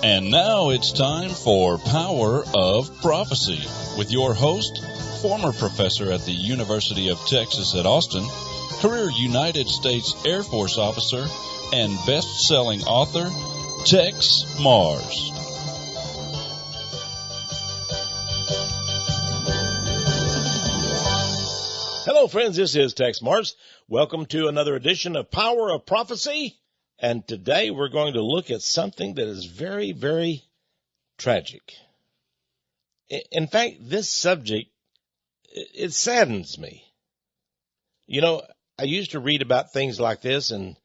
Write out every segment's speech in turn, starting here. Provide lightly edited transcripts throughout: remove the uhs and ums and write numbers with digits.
And now it's time for Power of Prophecy with your host, former professor at the University of Texas at Austin, career United States Air Force officer, and best-selling author, Texe MARRS. Hello, friends. This is Texe MARRS. Welcome to another edition of Power of Prophecy. And today we're going to look at something that is very, very tragic. In fact, this subject, it saddens me. You know, I used to read about things like this, and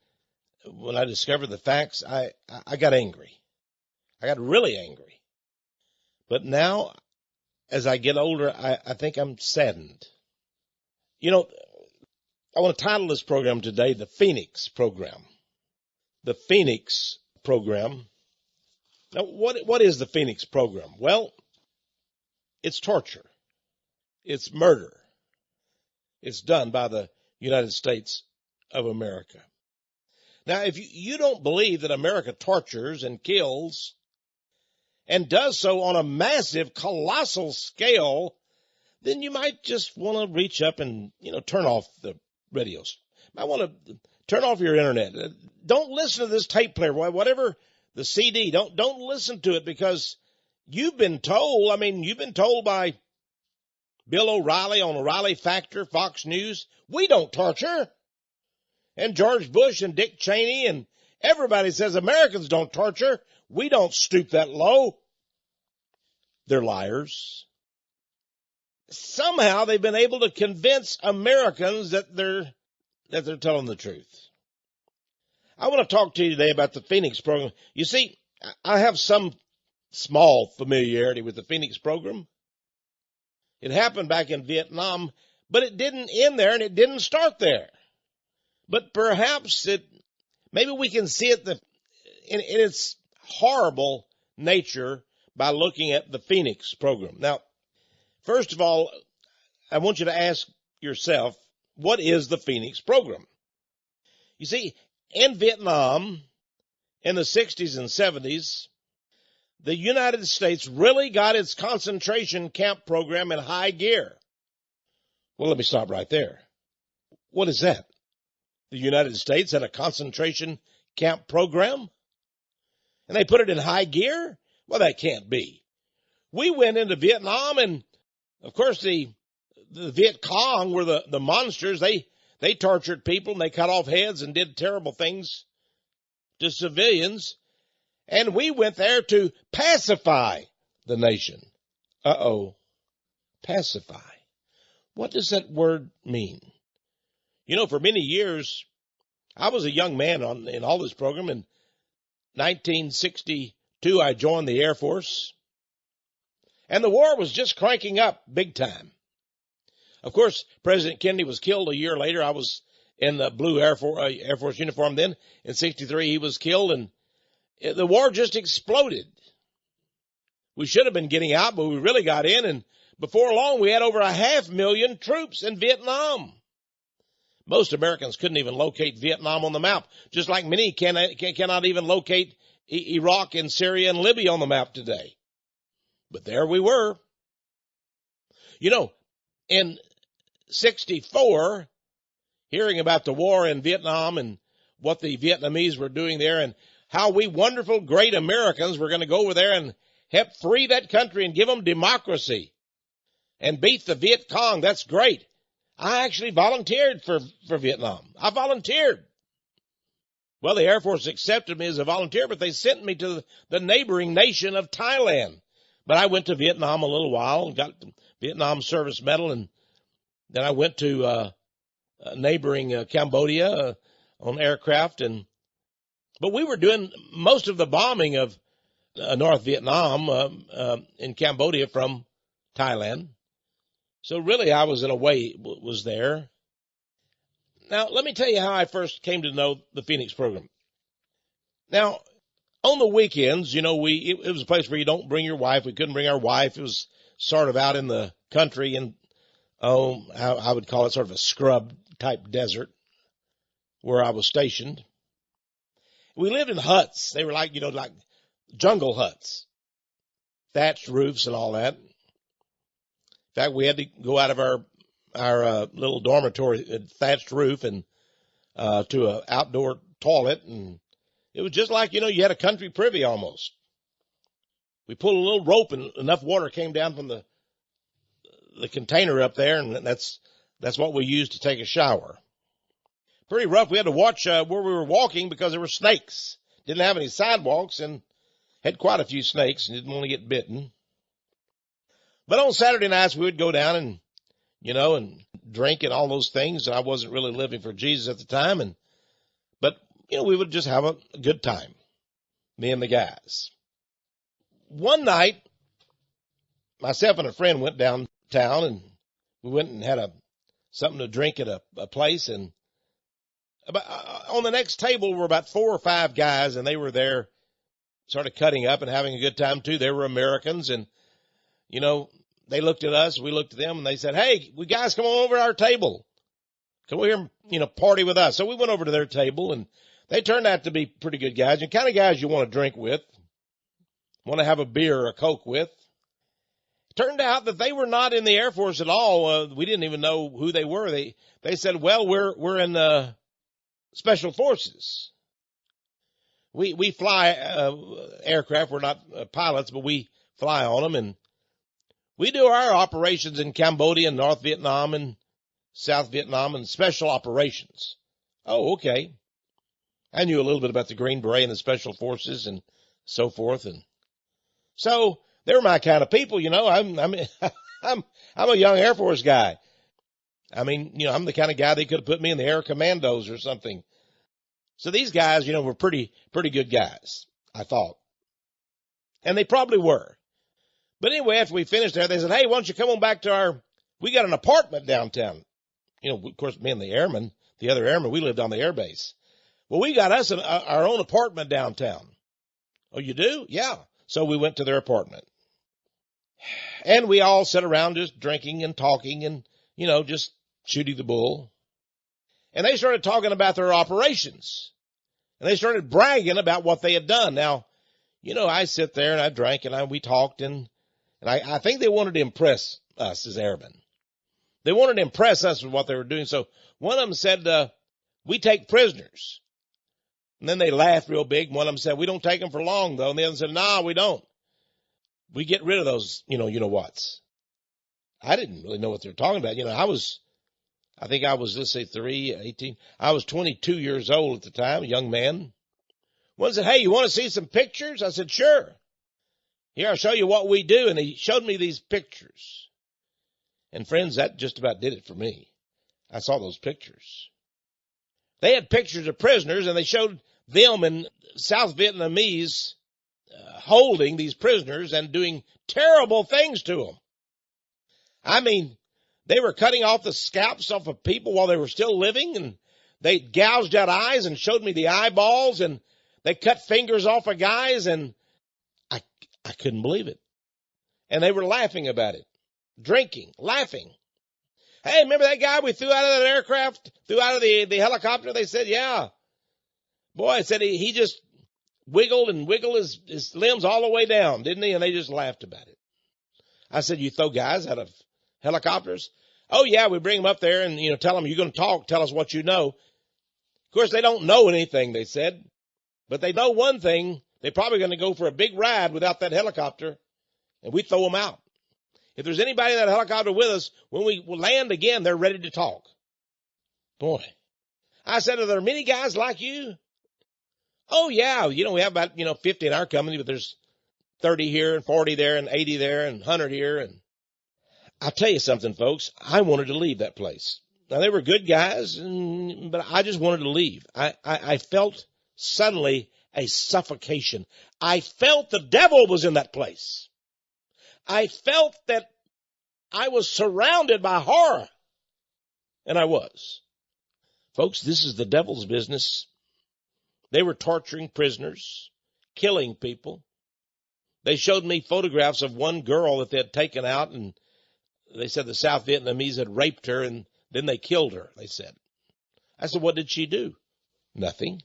when I discovered the facts, I got angry. I got really angry. But now, as I get older, I think I'm saddened. You know, I want to title this program today, The Phoenix Program. The Phoenix Program. Now, what is the Phoenix Program? Well, it's torture. It's murder. It's done by the United States of America. Now, if you don't believe that America tortures and kills and does so on a massive, colossal scale, then you might just want to reach up and, turn off the radios. You might want to turn off your internet. Don't listen to this tape player, whatever the CD. Don't listen to it, because you've been told by Bill O'Reilly on O'Reilly Factor, Fox News, we don't torture. And George Bush and Dick Cheney and everybody says Americans don't torture. We don't stoop that low. They're liars. Somehow they've been able to convince Americans that they're telling the truth. I want to talk to you today about the Phoenix Program. You see, I have some small familiarity with the Phoenix Program. It happened back in Vietnam, but it didn't end there and it didn't start there. But perhaps maybe we can see it in its horrible nature by looking at the Phoenix Program. Now, first of all, I want you to ask yourself, what is the Phoenix Program? You see, in Vietnam, in the 60s and 70s, the United States really got its concentration camp program in high gear. Well, let me stop right there. What is that? The United States had a concentration camp program? And they put it in high gear? Well, that can't be. We went into Vietnam, and of course the Viet Cong were the monsters. They tortured people and they cut off heads and did terrible things to civilians. And we went there to pacify the nation. Pacify. What does that word mean? You know, for many years, I was a young man in all this program. In 1962, I joined the Air Force. And the war was just cranking up big time. Of course, President Kennedy was killed a year later. I was in the blue Air Force uniform then. In 63, he was killed, and the war just exploded. We should have been getting out, but we really got in, and before long, we had over 500,000 troops in Vietnam. Most Americans couldn't even locate Vietnam on the map, just like many cannot even locate Iraq and Syria and Libya on the map today. But there we were. You know, in 64, hearing about the war in Vietnam and what the Vietnamese were doing there and how we wonderful, great Americans were going to go over there and help free that country and give them democracy and beat the Viet Cong. That's great. I actually volunteered for Vietnam. I volunteered. Well, the Air Force accepted me as a volunteer, but they sent me to the neighboring nation of Thailand. But I went to Vietnam a little while and got the Vietnam Service Medal, and then I went to neighboring Cambodia on aircraft. But we were doing most of the bombing of North Vietnam in Cambodia from Thailand. So really I was in a way was there. Now, let me tell you how I first came to know the Phoenix program. Now, on the weekends, you know, it was a place where you don't bring your wife. We couldn't bring our wife. It was sort of out in the country and, I would call it sort of a scrub type desert. where I was stationed. We lived in huts. They were like, like jungle huts, thatched roofs and all that. In fact, we had to go out of our little dormitory, thatched roof, and to an outdoor toilet, and it was just like, you had a country privy almost. We pulled a little rope and enough water came down from the container up there, and that's what we used to take a shower. Pretty rough. We had to watch where we were walking because there were snakes. Didn't have any sidewalks and had quite a few snakes and didn't want to get bitten. But on Saturday nights we would go down and, and drink and all those things. And I wasn't really living for Jesus at the time. But we would just have a good time, me and the guys. One night, myself and a friend went downtown and we went and had something to drink at a place, and on the next table were about 4 or 5 guys, and they were there sort of cutting up and having a good time too. They were Americans, and they looked at us, we looked at them, and they said, "Hey, we guys, come on over to our table. Come over here and party with us." So we went over to their table, and they turned out to be pretty good guys, the kind of guys you want to drink with, want to have a beer or a Coke with. Turned out that they were not in the Air Force at all. We didn't even know who they were. They said, "Well, we're in Special Forces. We fly aircraft. We're not pilots, but we fly on them, and we do our operations in Cambodia and North Vietnam and South Vietnam and special operations." Oh, okay. I knew a little bit about the Green Beret and the Special Forces and so forth, and so they were my kind of people. I'm a young Air Force guy. I mean, I'm the kind of guy they could have put me in the Air Commandos or something. So these guys, were pretty good guys, I thought. And they probably were. But anyway, after we finished there, they said, "Hey, why don't you come on back to we got an apartment downtown." Of course, me and the other airmen, we lived on the air base. "Well, we got us our own apartment downtown." "Oh, you do?" "Yeah." So we went to their apartment. And we all sat around just drinking and talking and, just shooting the bull. And they started talking about their operations. And they started bragging about what they had done. Now, I sit there and I drank and we talked and I think they wanted to impress us as airmen. They wanted to impress us with what they were doing. So one of them said, "We take prisoners." And then they laughed real big. One of them said, "We don't take them for long though." And the other said, "Nah, we don't. We get rid of those, whats." I didn't really know what they were talking about. I think I was, let's say 18. I was 22 years old at the time, a young man. One said, "Hey, you want to see some pictures?" I said, "Sure. Here, I'll show you what we do." And he showed me these pictures. And friends, that just about did it for me. I saw those pictures. They had pictures of prisoners, and they showed them in South Vietnamese holding these prisoners and doing terrible things to them. I mean, they were cutting off the scalps off of people while they were still living, and they gouged out eyes and showed me the eyeballs, and they cut fingers off of guys, and I couldn't believe it. And they were laughing about it, drinking, laughing. "Hey, remember that guy we threw out of that aircraft, threw out of the helicopter?" They said, "Yeah." Boy, I said he just wiggled his limbs all the way down, didn't he? And they just laughed about it. I said, "You throw guys out of helicopters?" "Oh, yeah, we bring them up there and, tell them, you're going to talk, tell us what you know." Of course, they don't know anything, they said. But they know one thing, they're probably going to go for a big ride without that helicopter, and we throw them out. If there's anybody in that helicopter with us, when we land again, they're ready to talk. Boy. I said, "Are there many guys like you?" "Oh, yeah, we have about, 50 in our company, but there's 30 here and 40 there and 80 there and 100 here. And I'll tell you something, folks. I wanted to leave that place. Now, they were good guys, but I just wanted to leave. I felt suddenly a suffocation. I felt the devil was in that place. I felt that I was surrounded by horror. And I was. Folks, this is the devil's business. They were torturing prisoners, killing people. They showed me photographs of one girl that they had taken out, and they said the South Vietnamese had raped her, and then they killed her, they said. I said, "What did she do?" Nothing.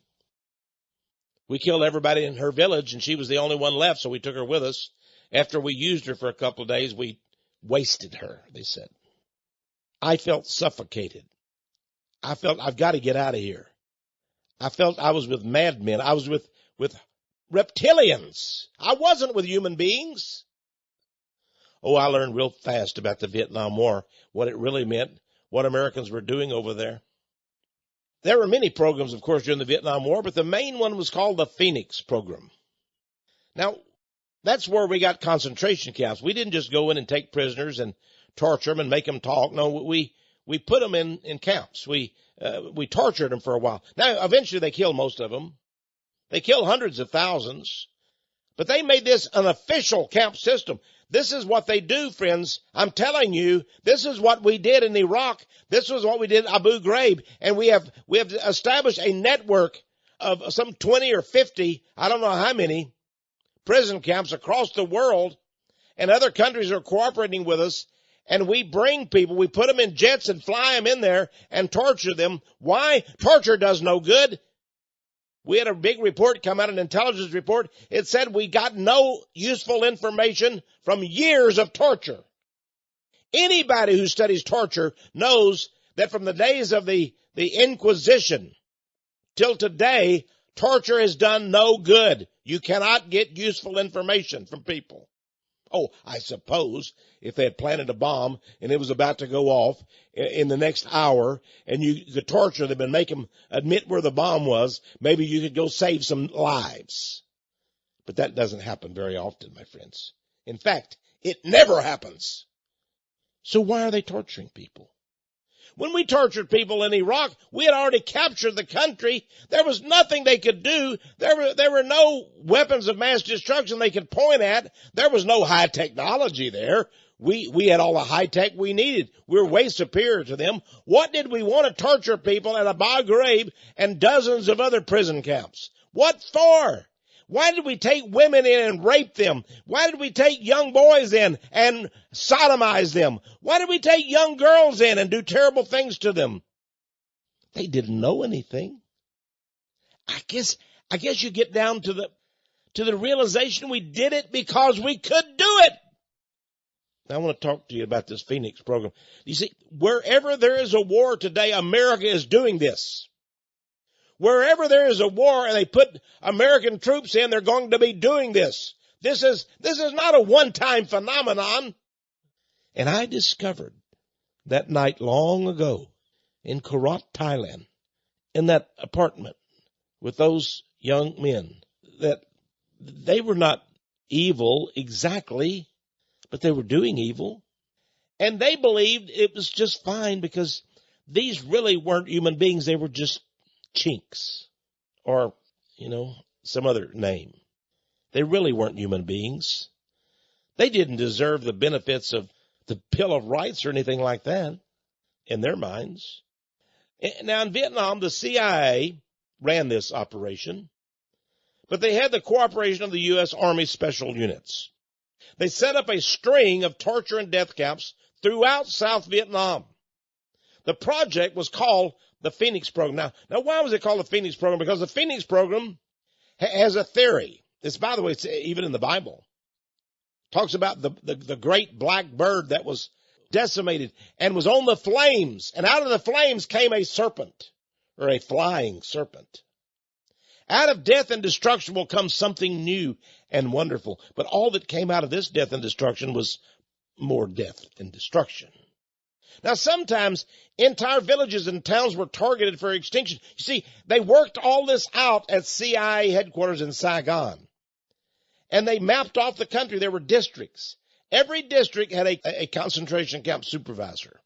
We killed everybody in her village, and she was the only one left, so we took her with us. After we used her for a couple of days, we wasted her, they said. I felt suffocated. I felt I've got to get out of here. I felt I was with madmen. I was with reptilians. I wasn't with human beings. Oh, I learned real fast about the Vietnam War, what it really meant, what Americans were doing over there. There were many programs, of course, during the Vietnam War, but the main one was called the Phoenix Program. Now, that's where we got concentration camps. We didn't just go in and take prisoners and torture them and make them talk. No, we put them in camps. We tortured them for a while. Now, eventually they killed most of them. They killed hundreds of thousands. But they made this an official camp system. This is what they do, friends. I'm telling you, this is what we did in Iraq. This was what we did in Abu Ghraib. And we have established a network of some 20 or 50, I don't know how many, prison camps across the world. And other countries are cooperating with us. And we bring people, we put them in jets and fly them in there and torture them. Why? Torture does no good. We had a big report come out, an intelligence report. It said we got no useful information from years of torture. Anybody who studies torture knows that from the days of the Inquisition till today, torture has done no good. You cannot get useful information from people. Oh, I suppose if they had planted a bomb and it was about to go off in the next hour and you could torture them and make them admit where the bomb was, maybe you could go save some lives. But that doesn't happen very often, my friends. In fact, it never happens. So why are they torturing people? When we tortured people in Iraq, we had already captured the country. There was nothing they could do. There were no weapons of mass destruction they could point at. There was no high technology there. We had all the high tech we needed. We were way superior to them. What did we want to torture people at Abu Ghraib and dozens of other prison camps? What for? Why did we take women in and rape them? Why did we take young boys in and sodomize them? Why did we take young girls in and do terrible things to them? They didn't know anything. I guess you get down to the realization we did it because we could do it. Now, I want to talk to you about this Phoenix program. You see, wherever there is a war today, America is doing this. Wherever there is a war and they put American troops in, they're going to be doing this. This is not a one-time phenomenon. And I discovered that night long ago in Korat, Thailand, in that apartment with those young men, that they were not evil exactly, but they were doing evil. And they believed it was just fine because these really weren't human beings. They were just chinks or, some other name. They really weren't human beings. They didn't deserve the benefits of the Bill of Rights or anything like that in their minds. Now, in Vietnam, the CIA ran this operation, but they had the cooperation of the U.S. Army Special Units. They set up a string of torture and death camps throughout South Vietnam. The project was called the Phoenix Program. Now, why was it called the Phoenix Program? Because the Phoenix Program has a theory. By the way, it's even in the Bible. It talks about the great black bird that was decimated and was on the flames. And out of the flames came a serpent, or a flying serpent. Out of death and destruction will come something new and wonderful. But all that came out of this death and destruction was more death and destruction. Now, sometimes entire villages and towns were targeted for extinction. You see, they worked all this out at CIA headquarters in Saigon. And they mapped off the country. There were districts. Every district had a concentration camp supervisor.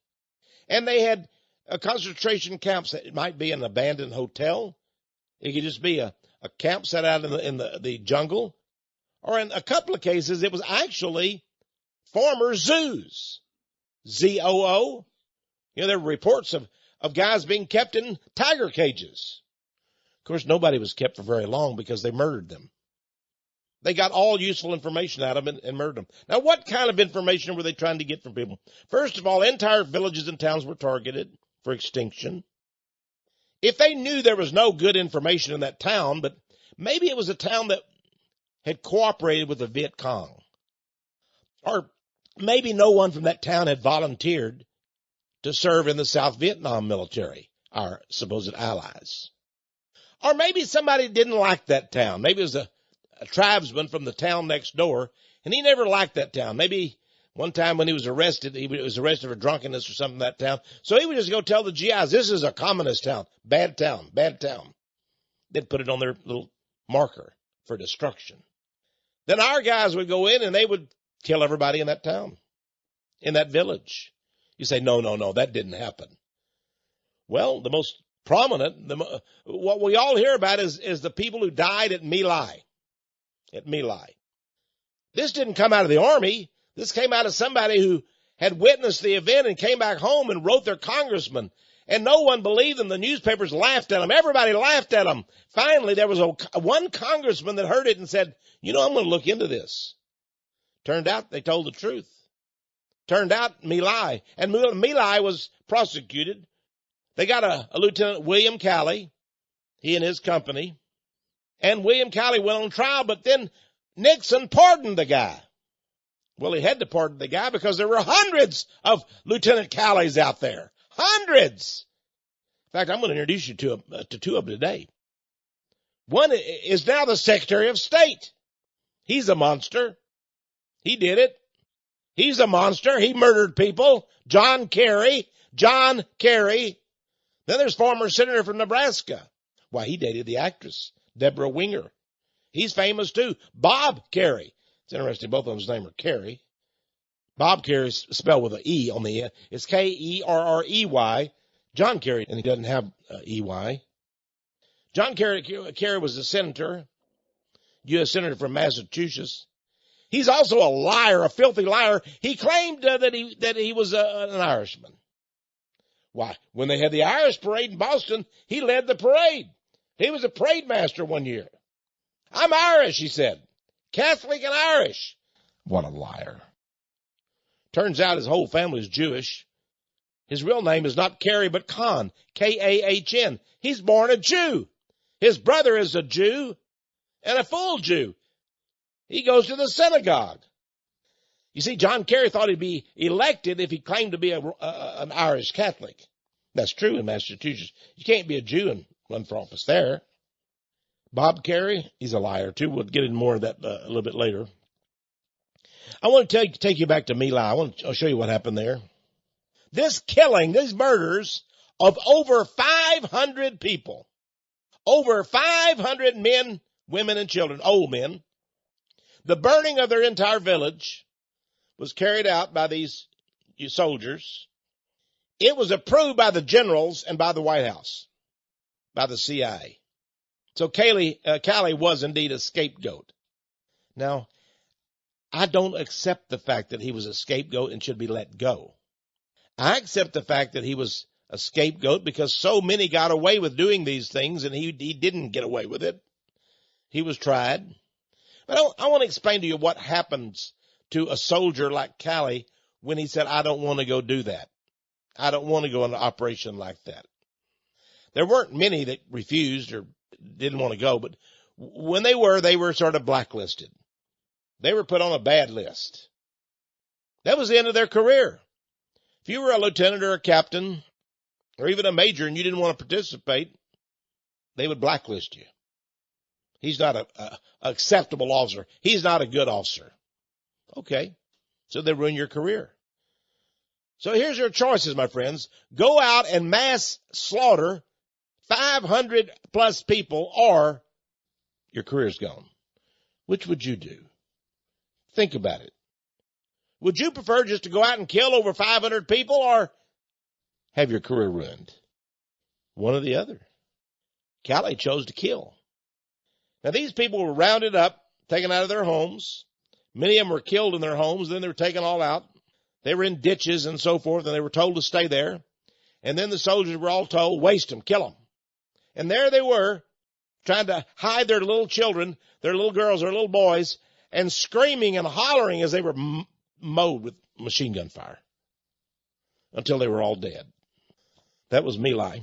And they had concentration camps. It might be an abandoned hotel. It could just be a camp set out in the jungle. Or in a couple of cases, it was actually former zoos. ZOO. There were reports of guys being kept in tiger cages. Of course, nobody was kept for very long because they murdered them. They got all useful information out of them and murdered them. Now, what kind of information were they trying to get from people? First of all, entire villages and towns were targeted for extinction. if they knew there was no good information in that town, but maybe it was a town that had cooperated with the Viet Cong, or maybe no one from that town had volunteered to serve in the South Vietnam military, our supposed allies. Or maybe somebody didn't like that town. Maybe it was a tribesman from the town next door, and he never liked that town. Maybe one time when he was arrested for drunkenness or something in that town. So he would just go tell the GIs, this is a communist town. Bad town, bad town. They'd put it on their little marker for destruction. Then our guys would go in and they would kill everybody in that town, in that village. You say, no, that didn't happen. Well, the most prominent, what we all hear about is the people who died at My Lai. At My Lai. This didn't come out of the army. This came out of somebody who had witnessed the event and came back home and wrote their congressman. And no one believed them. The newspapers laughed at them. Everybody laughed at them. Finally, there was one congressman that heard it and said, I'm going to look into this. Turned out they told the truth. Turned out My Lai. And My Lai was prosecuted. They got a Lieutenant William Calley, he and his company. And William Calley went on trial, but then Nixon pardoned the guy. Well, he had to pardon the guy because there were hundreds of Lieutenant Calleys out there. Hundreds. In fact, I'm going to introduce you to two of them today. One is now the Secretary of State. He's a monster. He did it. He's a monster. He murdered people. John Kerry. Then there's former senator from Nebraska. Why, he dated the actress, Deborah Winger. He's famous too. Bob Kerry. It's interesting, both of them's name are Kerry. Bob Kerry's spelled with an E on the end. It's Kerrey. John Kerry, and he doesn't have EY. John Kerry was a senator, U.S. senator from Massachusetts. He's also a liar, a filthy liar. He claimed that he was an Irishman. Why? When they had the Irish parade in Boston, he led the parade. He was a parade master one year. I'm Irish, he said. Catholic and Irish. What a liar. Turns out his whole family is Jewish. His real name is not Kerry, but Khan, K-A-H-N. He's born a Jew. His brother is a Jew and a full Jew. He goes to the synagogue. You see, John Kerry thought he'd be elected if he claimed to be an Irish Catholic. That's true in Massachusetts. You can't be a Jew and run for office there. Bob Kerry, he's a liar too. We'll get into more of that a little bit later. I want to take you back to My Lai. I'll show you what happened there. This killing, these murders of over 500 people, over 500 men, women, and children, old men, the burning of their entire village was carried out by these soldiers. It was approved by the generals and by the White House, by the CIA. So Calley was indeed a scapegoat. Now, I don't accept the fact that he was a scapegoat and should be let go. I accept the fact that he was a scapegoat because so many got away with doing these things and he didn't get away with it. He was tried. But I want to explain to you what happens to a soldier like Calley when he said, I don't want to go do that. I don't want to go on an operation like that. There weren't many that refused or didn't want to go, but when they were sort of blacklisted. They were put on a bad list. That was the end of their career. If you were a lieutenant or a captain or even a major and you didn't want to participate, they would blacklist you. He's not an acceptable officer. He's not a good officer. Okay. So they ruin your career. So here's your choices, my friends. Go out and mass slaughter 500 plus people or your career's gone. Which would you do? Think about it. Would you prefer just to go out and kill over 500 people or have your career ruined? One or the other. Calley chose to kill. Now, these people were rounded up, taken out of their homes. Many of them were killed in their homes. Then they were taken all out. They were in ditches and so forth, and they were told to stay there. And then the soldiers were all told, waste them, kill them. And there they were, trying to hide their little children, their little girls, their little boys, and screaming and hollering as they were mowed with machine gun fire until they were all dead. That was My Lai.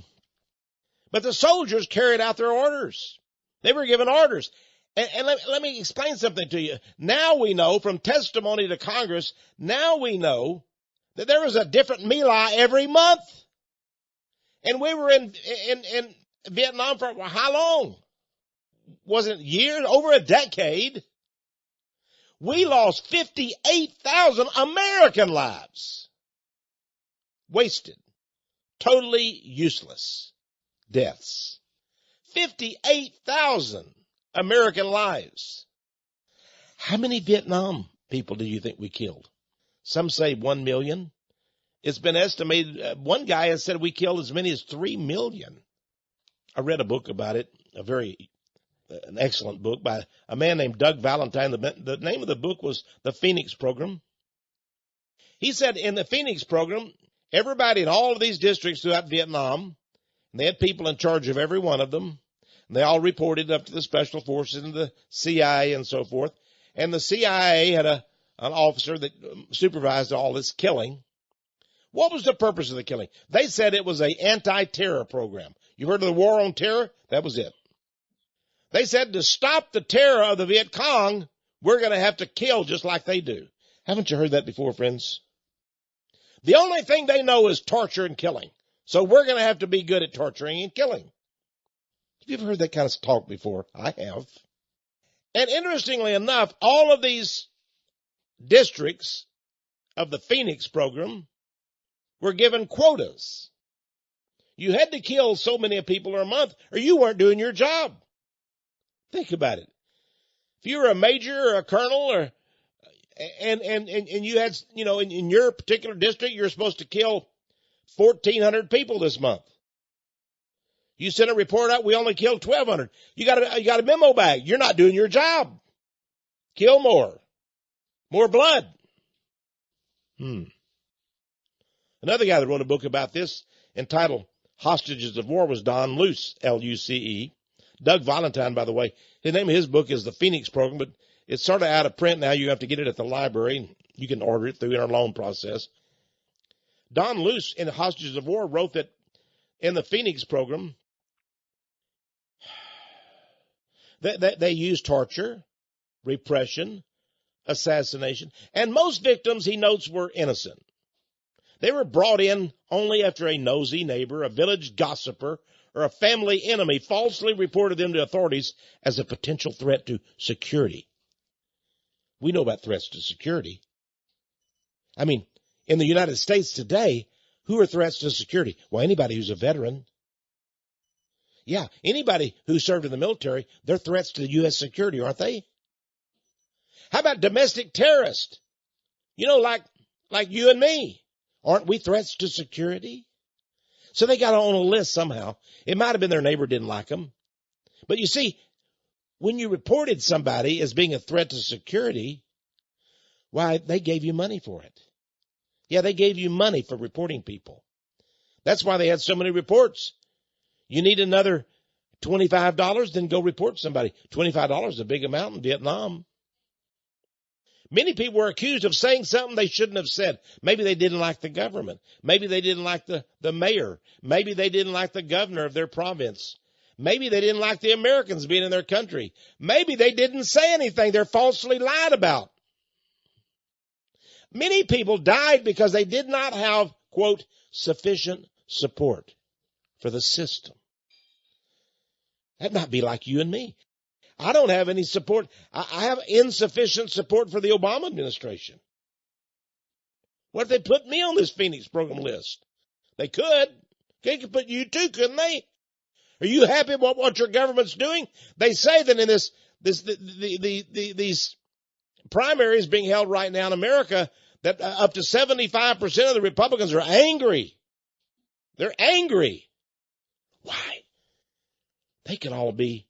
But the soldiers carried out their orders. They were given orders. And let me explain something to you. Now we know from testimony to Congress, now we know that there was a different My Lai every month. And we were in Vietnam for how long? Wasn't years? Over a decade. We lost 58,000 American lives. Wasted. Totally useless deaths. 58,000 American lives. How many Vietnam people do you think we killed? Some say 1 million. It's been estimated, one guy has said we killed as many as 3 million. I read a book about it, an excellent book by a man named Doug Valentine. The name of the book was The Phoenix Program. He said in the Phoenix Program, everybody in all of these districts throughout Vietnam, and they had people in charge of every one of them. And they all reported up to the Special Forces and the CIA and so forth. And the CIA had an officer that supervised all this killing. What was the purpose of the killing? They said it was an anti-terror program. You heard of the war on terror? That was it. They said to stop the terror of the Viet Cong, we're going to have to kill just like they do. Haven't you heard that before, friends? The only thing they know is torture and killing. So we're going to have to be good at torturing and killing. Have you ever heard that kind of talk before? I have. And interestingly enough, all of these districts of the Phoenix Program were given quotas. You had to kill so many people a month or you weren't doing your job. Think about it. If you were a major or a colonel or and you had, in your particular district, you're supposed to kill 1,400 people this month. You sent a report out, we only killed 1,200. You got a memo back. You're not doing your job. Kill more. More blood. Another guy that wrote a book about this entitled Hostages of War was Don Luce, L-U-C-E. Doug Valentine, by the way, the name of his book is The Phoenix Program, but it's sort of out of print now. You have to get it at the library. You can order it through our loan process. Don Luce in Hostages of War wrote that in the Phoenix Program, they use torture, repression, assassination, and most victims, he notes, were innocent. They were brought in only after a nosy neighbor, a village gossiper, or a family enemy falsely reported them to authorities as a potential threat to security. We know about threats to security. I mean, in the United States today, who are threats to security? Well, anybody who's a veteran. Yeah, anybody who served in the military, they're threats to U.S. security, aren't they? How about domestic terrorists? Like you and me. Aren't we threats to security? So they got on a list somehow. It might have been their neighbor didn't like them. But you see, when you reported somebody as being a threat to security, why, they gave you money for it. Yeah, they gave you money for reporting people. That's why they had so many reports. You need another $25, then go report somebody. $25 is a big amount in Vietnam. Many people were accused of saying something they shouldn't have said. Maybe they didn't like the government. Maybe they didn't like the mayor. Maybe they didn't like the governor of their province. Maybe they didn't like the Americans being in their country. Maybe they didn't say anything they're falsely lied about. Many people died because they did not have, quote, sufficient support for the system. That might be like you and me. I don't have any support. I have insufficient support for the Obama administration. What if they put me on this Phoenix Program list? They could. They could put you too, couldn't they? Are you happy with what your government's doing? They say that in these primaries being held right now in America, that up to 75% of the Republicans are angry. They're angry. Why? They could all be.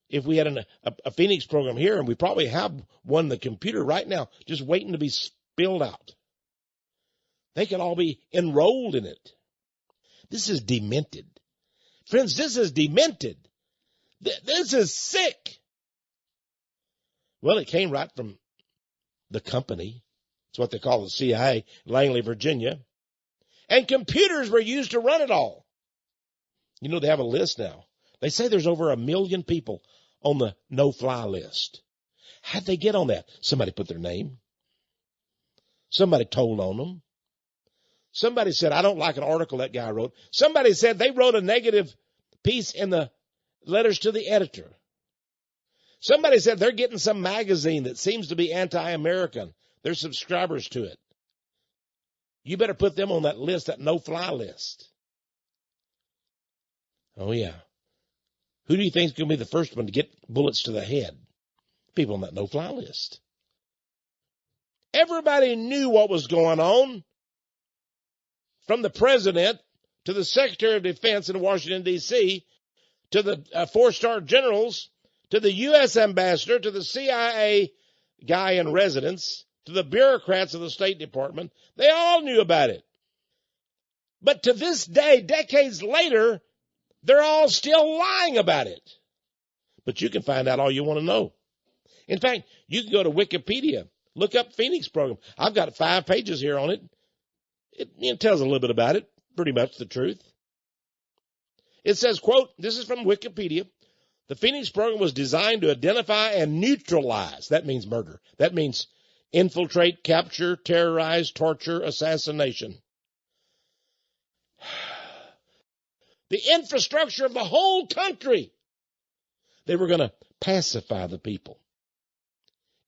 If we had a Phoenix Program here, and we probably have one in the computer right now, just waiting to be spilled out, they could all be enrolled in it. This is demented. Friends, this is demented. This is sick. Well, it came right from the company. It's what they call the CIA, Langley, Virginia. And computers were used to run it all. You know, they have a list now. They say there's over 1 million people on the no-fly list. How'd they get on that? Somebody put their name. Somebody told on them. Somebody said, I don't like an article that guy wrote. Somebody said they wrote a negative piece in the letters to the editor. Somebody said they're getting some magazine that seems to be anti-American. They're subscribers to it. You better put them on that list, that no-fly list. Oh, yeah. Who do you think is going to be the first one to get bullets to the head? People on that no-fly list. Everybody knew what was going on, from the president to the Secretary of Defense in Washington, D.C., to the 4-star generals, to the U.S. ambassador, to the CIA guy in residence, to the bureaucrats of the State Department. They all knew about it. But to this day, decades later, they're all still lying about it. But you can find out all you want to know. In fact, you can go to Wikipedia, look up Phoenix program. I've got 5 pages here on it. It tells a little bit about it, pretty much the truth. It says, quote, this is from Wikipedia, the Phoenix program was designed to identify and neutralize. That means murder. That means infiltrate, capture, terrorize, torture, assassination. The infrastructure of the whole country. They were going to pacify the people.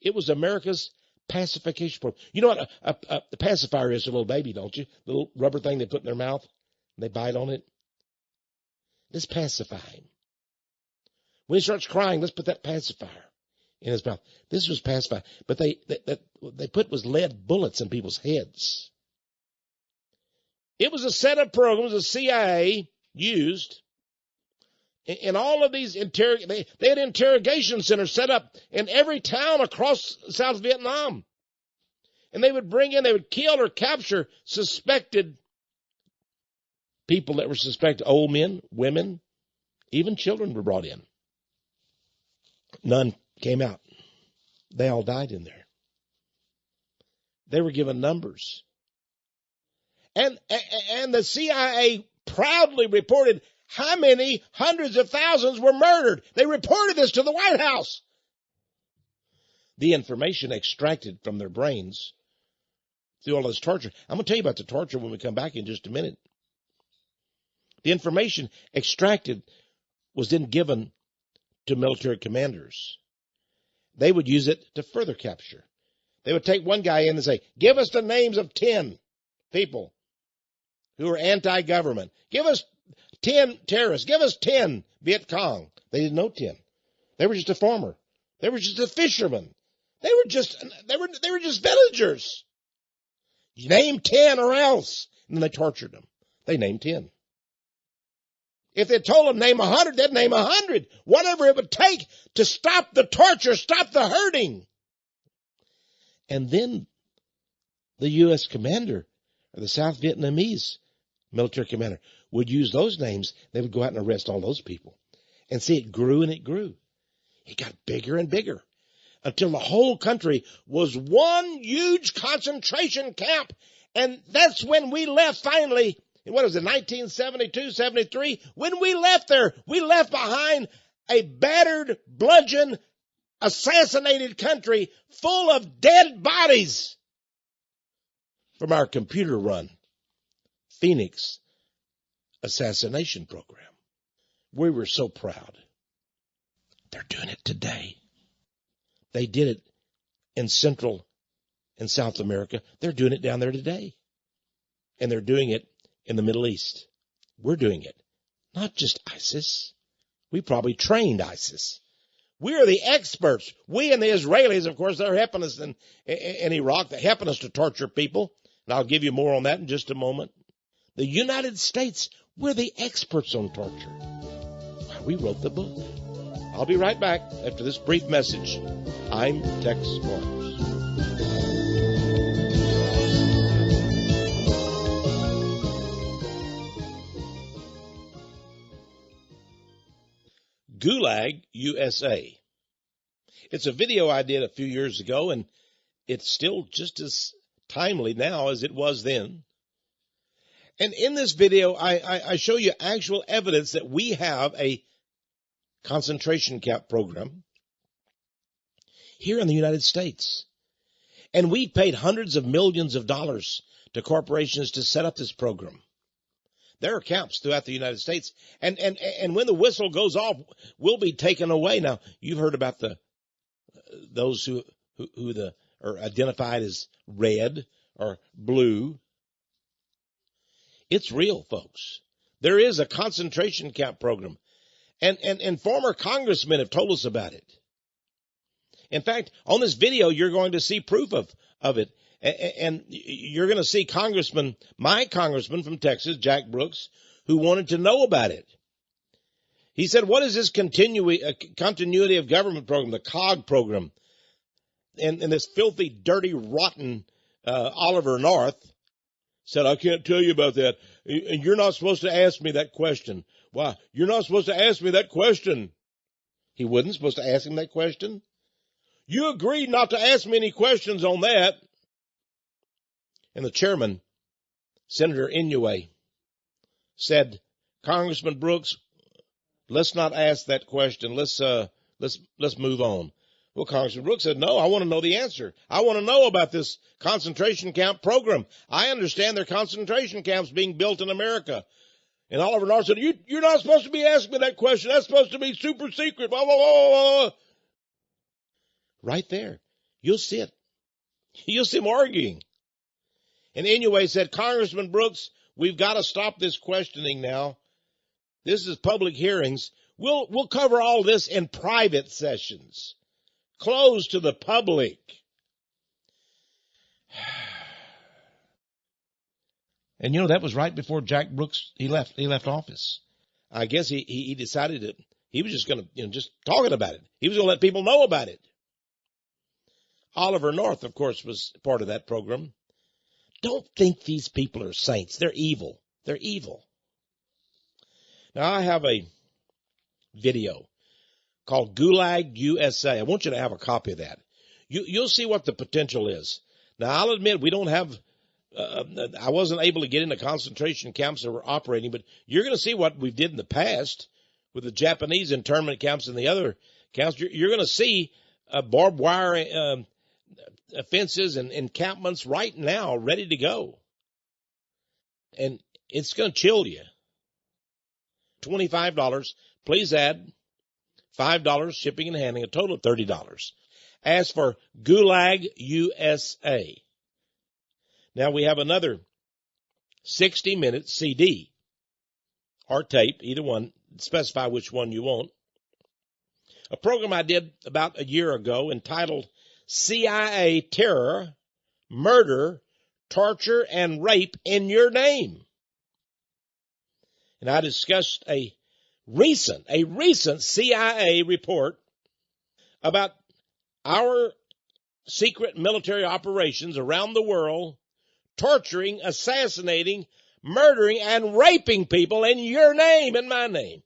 It was America's pacification program. You know what a pacifier is? A little baby, don't you? The little rubber thing they put in their mouth. And they bite on it. Let's pacify him. When he starts crying, let's put that pacifier in his mouth. This was pacified. But what they put was lead bullets in people's heads. It was a set of programs the CIA used. In all of these, they had interrogation centers set up in every town across South Vietnam. And they would kill or capture suspected people that were suspected. Old men, women, even children were brought in. None came out. They all died in there. They were given numbers. And the CIA proudly reported how many hundreds of thousands were murdered. They reported this to the White House. The information extracted from their brains through all this torture. I'm going to tell you about the torture when we come back in just a minute. The information extracted was then given to military commanders. They would use it to further capture. They would take one guy in and say, give us the names of 10 people who are anti-government. Give us 10 terrorists. Give us 10 Viet Cong. They didn't know 10. They were just a farmer. They were just a fisherman. They were just villagers. You name 10 or else. And then they tortured them. They named 10. If they told them name 100, they'd name 100. Whatever it would take to stop the torture, stop the hurting. And then the U.S. commander, or the South Vietnamese military commander, would use those names. They would go out and arrest all those people. And see, it grew and it grew. It got bigger and bigger until the whole country was one huge concentration camp. And that's when we left finally. What was it, 1972, 73? When we left there, we left behind a battered, bludgeoned, assassinated country full of dead bodies from our computer-run Phoenix assassination program. We were so proud. They're doing it today. They did it in Central and South America. They're doing it down there today. And they're doing it in the Middle East. We're doing it. Not just ISIS. We probably trained ISIS. We are the experts. We and the Israelis, of course, they're helping us in Iraq. They're helping us to torture people. And I'll give you more on that in just a moment. The United States, we're the experts on torture. We wrote the book. I'll be right back after this brief message. I'm Texe MARRS. Gulag, USA. It's a video I did a few years ago, and it's still just as timely now as it was then. And in this video, I show you actual evidence that we have a concentration camp program here in the United States. And we paid hundreds of millions of dollars to corporations to set up this program. There are camps throughout the United States. And when the whistle goes off, we'll be taken away. Now, you've heard about those who are identified as red or blue. It's real, folks. There is a concentration camp program. And former congressmen have told us about it. In fact, on this video, you're going to see proof of it. And you're going to see my congressman from Texas, Jack Brooks, who wanted to know about it. He said, what is this continuity of government program, the COG program? And this filthy, dirty, rotten Oliver North said, I can't tell you about that. And you're not supposed to ask me that question. Why? You're not supposed to ask me that question. He wasn't supposed to ask him that question. You agreed not to ask me any questions on that. And the chairman, Senator Inouye, said, Congressman Brooks, let's not ask that question. Let's move on. Well, Congressman Brooks said, no, I want to know the answer. I want to know about this concentration camp program. I understand there are concentration camps being built in America. And Oliver North said, you're not supposed to be asking me that question. That's supposed to be super secret. Blah, blah, blah, blah. Right there. You'll see it. You'll see him arguing. And Inouye said, Congressman Brooks, we've got to stop this questioning now. This is public hearings. We'll cover all this in private sessions, closed to the public. And that was right before Jack Brooks, he left office. I guess he decided that he was just going to, just talking about it. He was going to let people know about it. Oliver North, of course, was part of that program. Don't think these people are saints. They're evil. They're evil. Now, I have a video called Gulag USA. I want you to have a copy of that. You'll see what the potential is. Now, I'll admit we don't have, I wasn't able to get into concentration camps that were operating, but you're going to see what we did in the past with the Japanese internment camps and the other camps. You're going to see barbed wire fences and encampments right now ready to go. And it's going to chill you. $25. Please add $5 shipping and handling, a total of $30. As for Gulag USA. Now we have another 60-minute CD or tape, either one, specify which one you want. A program I did about a year ago entitled CIA Terror, Murder, Torture, and Rape in Your Name. And I discussed a recent CIA report about our secret military operations around the world, torturing, assassinating, murdering, and raping people in your name and my name.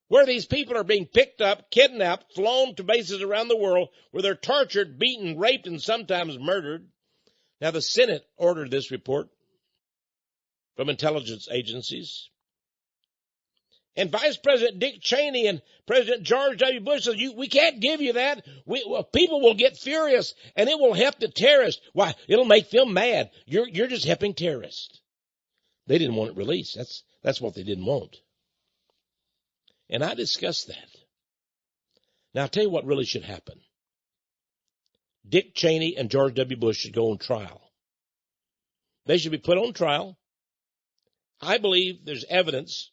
Where these people are being picked up, kidnapped, flown to bases around the world, where they're tortured, beaten, raped, and sometimes murdered. Now, the Senate ordered this report from intelligence agencies. And Vice President Dick Cheney and President George W. Bush said, we can't give you that. People will get furious, and it will help the terrorists. Why? It'll make them mad. You're just helping terrorists. They didn't want it released. That's what they didn't want. And I discussed that. Now, I'll tell you what really should happen. Dick Cheney and George W. Bush should go on trial. They should be put on trial. I believe there's evidence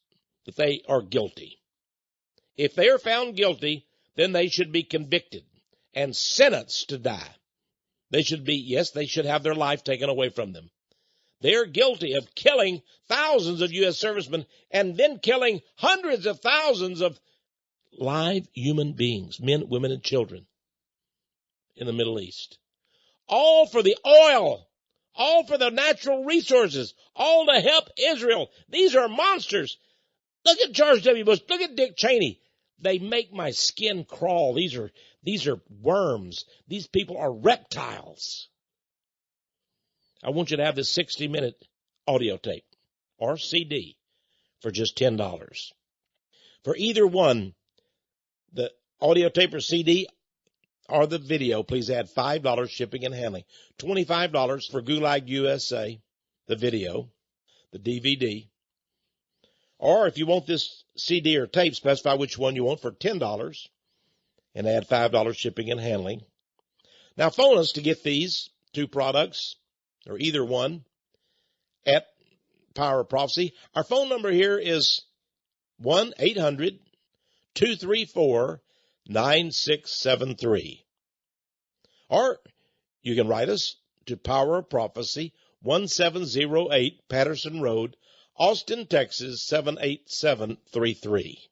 that they are guilty. If they are found guilty, then they should be convicted and sentenced to die. They should have their life taken away from them. They are guilty of killing thousands of U.S. servicemen and then killing hundreds of thousands of live human beings, men, women, and children in the Middle East. All for the oil, all for the natural resources, all to help Israel. These are monsters. Look at George W. Bush. Look at Dick Cheney. They make my skin crawl. These are worms. These people are reptiles. I want you to have this 60-minute audio tape or CD for just $10. For either one, the audio tape or CD or the video, please add $5 shipping and handling. $25 for Gulag USA, the video, the DVD. Or if you want this CD or tape, specify which one you want for $10 and add $5 shipping and handling. Now phone us to get these two products or either one at Power of Prophecy. Our phone number here is 1-800-234-9673. Or you can write us to Power of Prophecy, 1708 Patterson Road, Austin, Texas, 78733.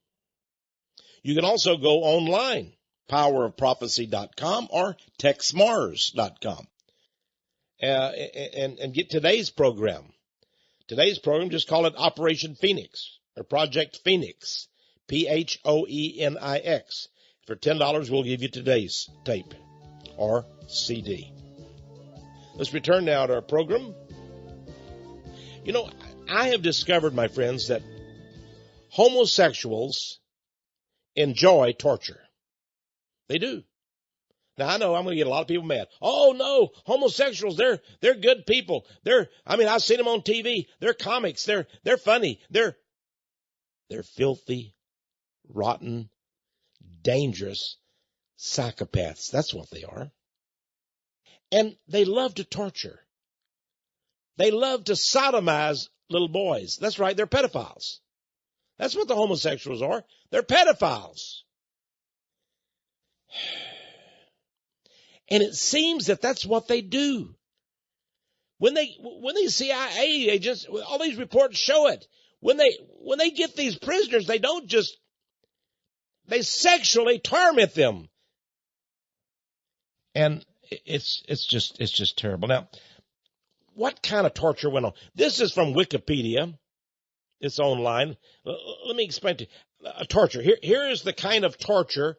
You can also go online, powerofprophecy.com or texmars.com, and get today's program. Today's program, just call it Operation Phoenix or Project Phoenix, Phoenix. For $10, we'll give you today's tape or CD. Let's return now to our program. You know, I have discovered, my friends, that homosexuals enjoy torture. They do. Now, I know I'm going to get a lot of people mad. Oh, no, homosexuals, they're good people. I've seen them on TV. They're comics. They're funny. They're filthy, rotten, dangerous psychopaths. That's what they are. And they love to torture. They love to sodomize little boys. That's right, they're pedophiles. That's what the homosexuals are. They're pedophiles. And it seems that that's what they do. When these CIA agents, all these reports show it. When they get these prisoners, they sexually torment them. And it's just terrible. Now, what kind of torture went on? This is from Wikipedia. It's online. Let me explain to you. Torture. Here is the kind of torture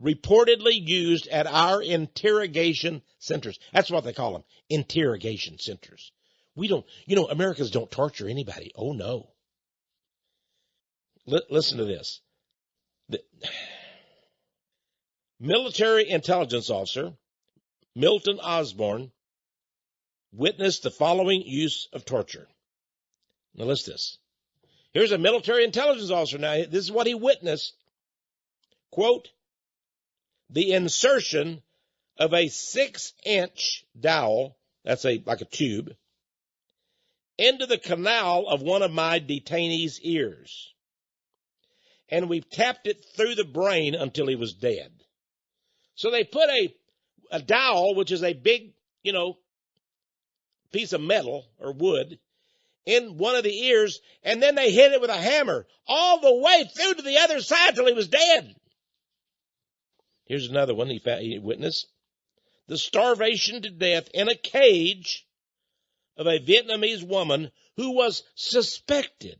reportedly used at our interrogation centers. That's what they call them, interrogation centers. Americans don't torture anybody. Oh, no. Listen to this. The military intelligence officer, Milton Osborne, witnessed the following use of torture. Now listen to this. Here's a military intelligence officer. Now, this is what he witnessed. Quote, the insertion of a 6-inch dowel, that's like a tube, into the canal of one of my detainee's ears. And we tapped it through the brain until he was dead. So they put a dowel, which is a big, piece of metal or wood, in one of the ears, and then they hit it with a hammer all the way through to the other side till he was dead. Here's another one he witnessed. The starvation to death in a cage of a Vietnamese woman who was suspected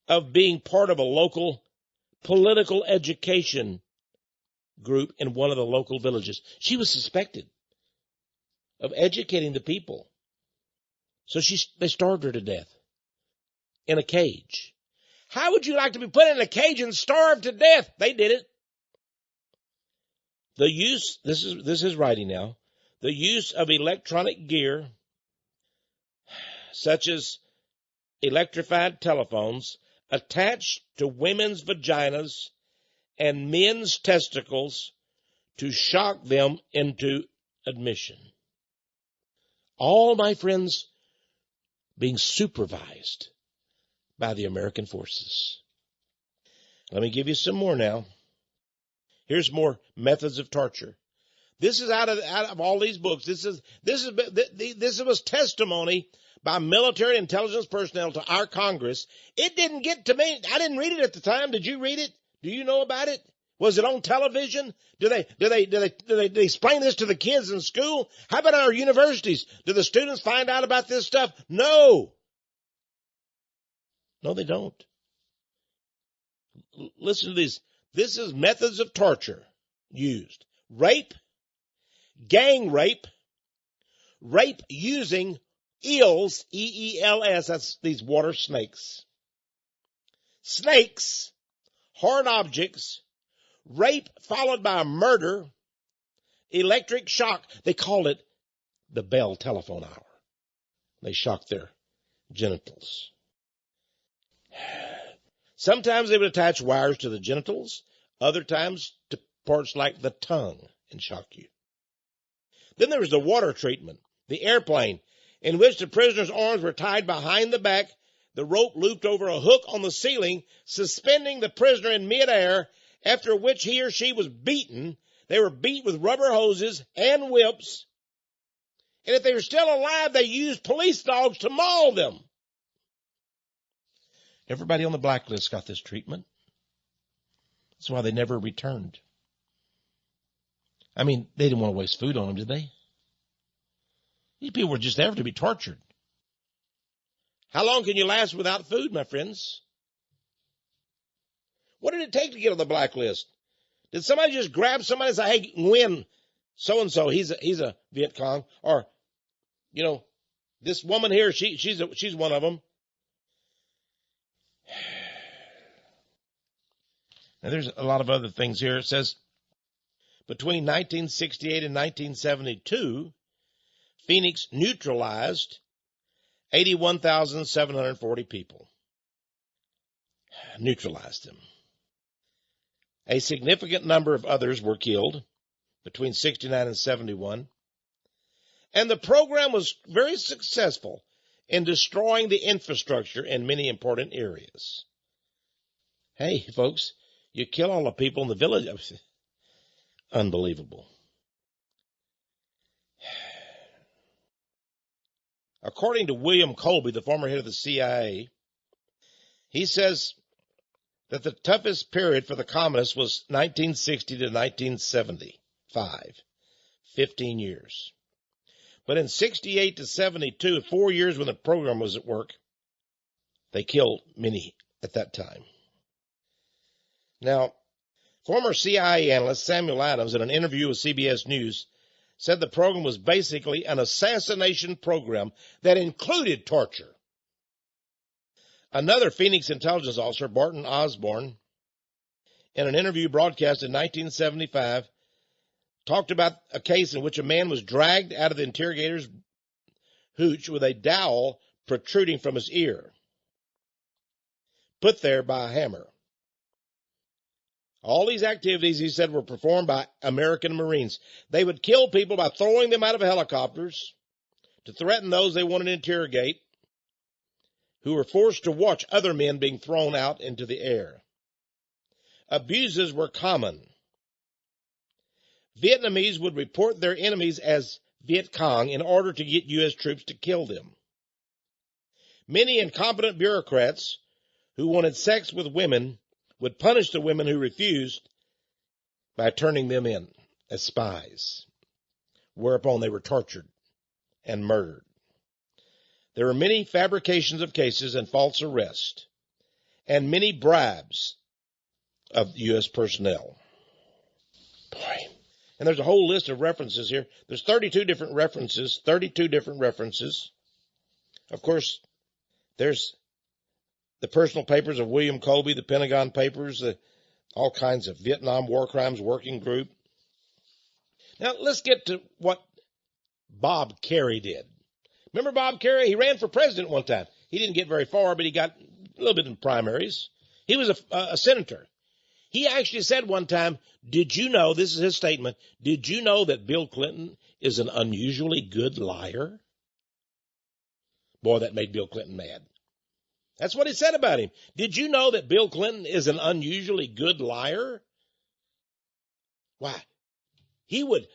of being part of a local political education group in one of the local villages. She was suspected of educating the people. So they starved her to death in a cage. How would you like to be put in a cage and starved to death? They did it. The use, this is writing now, the use of electronic gear, such as electrified telephones, attached to women's vaginas and men's testicles to shock them into admission. All, my friends, being supervised by the American forces. Let me give you some more now. Here's more methods of torture. This is out of all these books. This was testimony by military intelligence personnel to our Congress. It didn't get to me. I didn't read it at the time. Did you read it? Do you know about it? Was it on television? Do they explain this to the kids in school? How about our universities? Do the students find out about this stuff? No. No, they don't. Listen to this. This is methods of torture used. Rape, gang rape, rape using eels, E-E-L-S, that's these water snakes. Snakes, hard objects, rape followed by murder, electric shock. They called it the Bell telephone hour. They shocked their genitals. Sometimes they would attach wires to the genitals, other times to parts like the tongue and shock you. Then there was the water treatment, the airplane, in which the prisoner's arms were tied behind the back, the rope looped over a hook on the ceiling, suspending the prisoner in midair, after which he or she was beaten. They were beat with rubber hoses and whips, and if they were still alive, they used police dogs to maul them. Everybody on the blacklist got this treatment. That's why they never returned. I mean, they didn't want to waste food on them, did they? These people were just there to be tortured. How long can you last without food, my friends? What did it take to get on the blacklist? Did somebody just grab somebody and say, hey, Nguyen, so-and-so, he's a Viet Cong? Or, you know, this woman here, she's one of them. Now, there's a lot of other things here. It says, between 1968 and 1972, Phoenix neutralized 81,740 people. Neutralized them. A significant number of others were killed between 69 and 71. And the program was very successful in destroying the infrastructure in many important areas. Hey, folks, you kill all the people in the village. Unbelievable. According to William Colby, the former head of the CIA, he says that the toughest period for the communists was 1960 to 1975, 15 years. But in 68 to 72, 4 years when the program was at work, they killed many at that time. Now, former CIA analyst Samuel Adams, in an interview with CBS News, said the program was basically an assassination program that included torture. Another Phoenix intelligence officer, Barton Osborne, in an interview broadcast in 1975, talked about a case in which a man was dragged out of the interrogator's hooch with a dowel protruding from his ear, put there by a hammer. All these activities, he said, were performed by American Marines. They would kill people by throwing them out of helicopters to threaten those they wanted to interrogate, who were forced to watch other men being thrown out into the air. Abuses were common. Vietnamese would report their enemies as Viet Cong in order to get U.S. troops to kill them. Many incompetent bureaucrats who wanted sex with women would punish the women who refused by turning them in as spies, whereupon they were tortured and murdered. There were many fabrications of cases and false arrests, and many bribes of U.S. personnel. Boy. And there's a whole list of references here. There's 32 different references. Of course, there's the personal papers of William Colby, the Pentagon Papers, all kinds of Vietnam War Crimes Working Group. Now, let's get to what Bob Kerrey did. Remember Bob Kerrey? He ran for president one time. He didn't get very far, but he got a little bit in primaries. He was a senator. He actually said one time, did you know, this is his statement, did you know that Bill Clinton is an unusually good liar? Boy, that made Bill Clinton mad. That's what he said about him. Did you know that Bill Clinton is an unusually good liar? Why?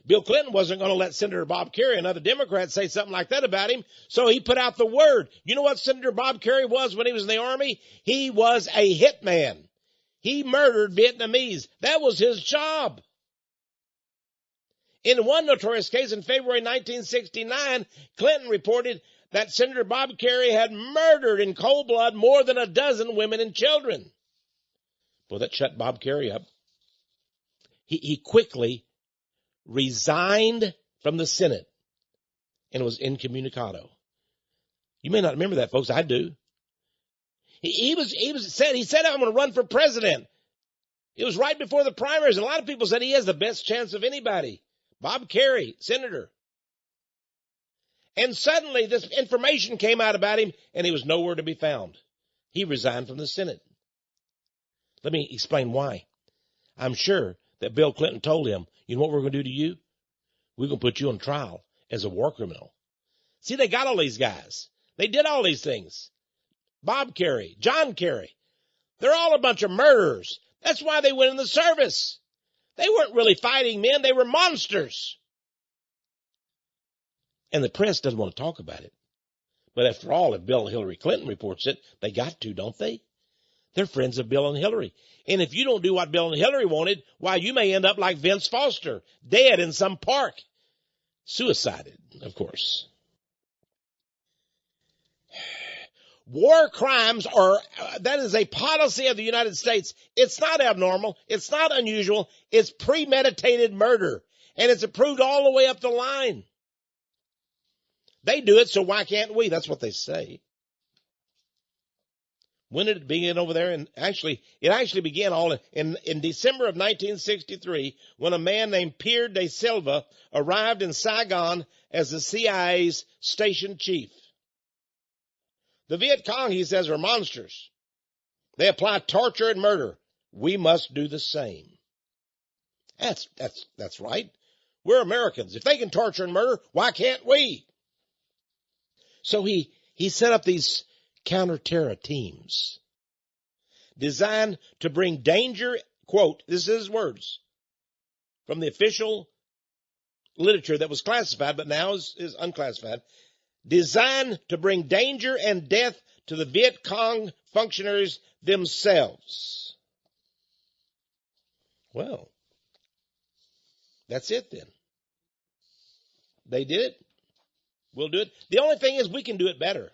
Bill Clinton wasn't going to let Senator Bob Kerrey, another Democrat, say something like that about him, so he put out the word. You know what Senator Bob Kerrey was when he was in the Army? He was a hitman. He murdered Vietnamese. That was his job. In one notorious case in February 1969, Clinton reported that Senator Bob Kerrey had murdered in cold blood more than a dozen women and children. Well, that shut Bob Kerrey up. He quickly resigned from the Senate and was incommunicado. You may not remember that, folks. I do. He said, I'm going to run for president. It was right before the primaries, and a lot of people said he has the best chance of anybody. Bob Kerrey, senator. And suddenly this information came out about him, and he was nowhere to be found. He resigned from the Senate. Let me explain why. I'm sure that Bill Clinton told him, you know what we're going to do to you? We're going to put you on trial as a war criminal. See, they got all these guys. They did all these things. Bob Kerrey, John Kerry. They're all a bunch of murderers. That's why they went in the service. They weren't really fighting men. They were monsters. And the press doesn't want to talk about it. But after all, if Bill and Hillary Clinton reports it, they got to, don't they? They're friends of Bill and Hillary. And if you don't do what Bill and Hillary wanted, why, you may end up like Vince Foster, dead in some park. Suicided, of course. War crimes that is a policy of the United States. It's not abnormal. It's not unusual. It's premeditated murder. And it's approved all the way up the line. They do it, so why can't we? That's what they say. When did it begin over there? And it actually began all in December of 1963 when a man named Pierre de Silva arrived in Saigon as the CIA's station chief. The Viet Cong, he says, are monsters. They apply torture and murder. We must do the same. That's right. We're Americans. If they can torture and murder, why can't we? So he set up these counter-terror teams designed to bring danger, quote, this is his words, from the official literature that was classified but now is unclassified, designed to bring danger and death to the Viet Cong functionaries themselves. Well, that's it then. They did it. We'll do it. The only thing is we can do it better.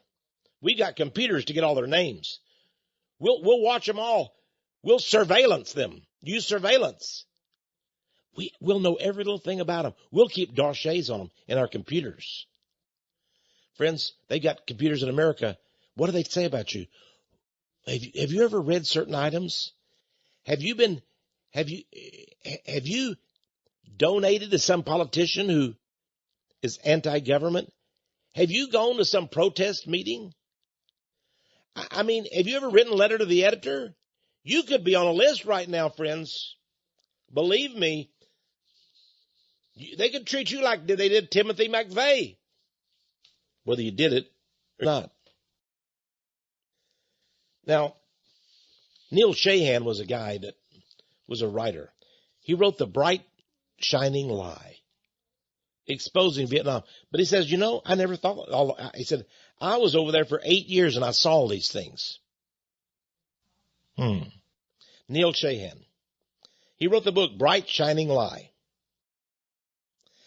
We got computers to get all their names. We'll watch them all. We'll surveillance them. Use surveillance. We'll know every little thing about them. We'll keep dossiers on them in our computers. Friends, they got computers in America. What do they say about you? Have you ever read certain items? Have you donated to some politician who is anti-government? Have you gone to some protest meeting? I mean, have you ever written a letter to the editor? You could be on a list right now, friends. Believe me, they could treat you like they did Timothy McVeigh, whether you did it or not. Now, Neil Shahan was a guy that was a writer. He wrote The Bright Shining Lie, exposing Vietnam. But he says, I never thought, he said, I was over there for 8 years and I saw all these things. Neil Shahan. He wrote the book, Bright Shining Lie.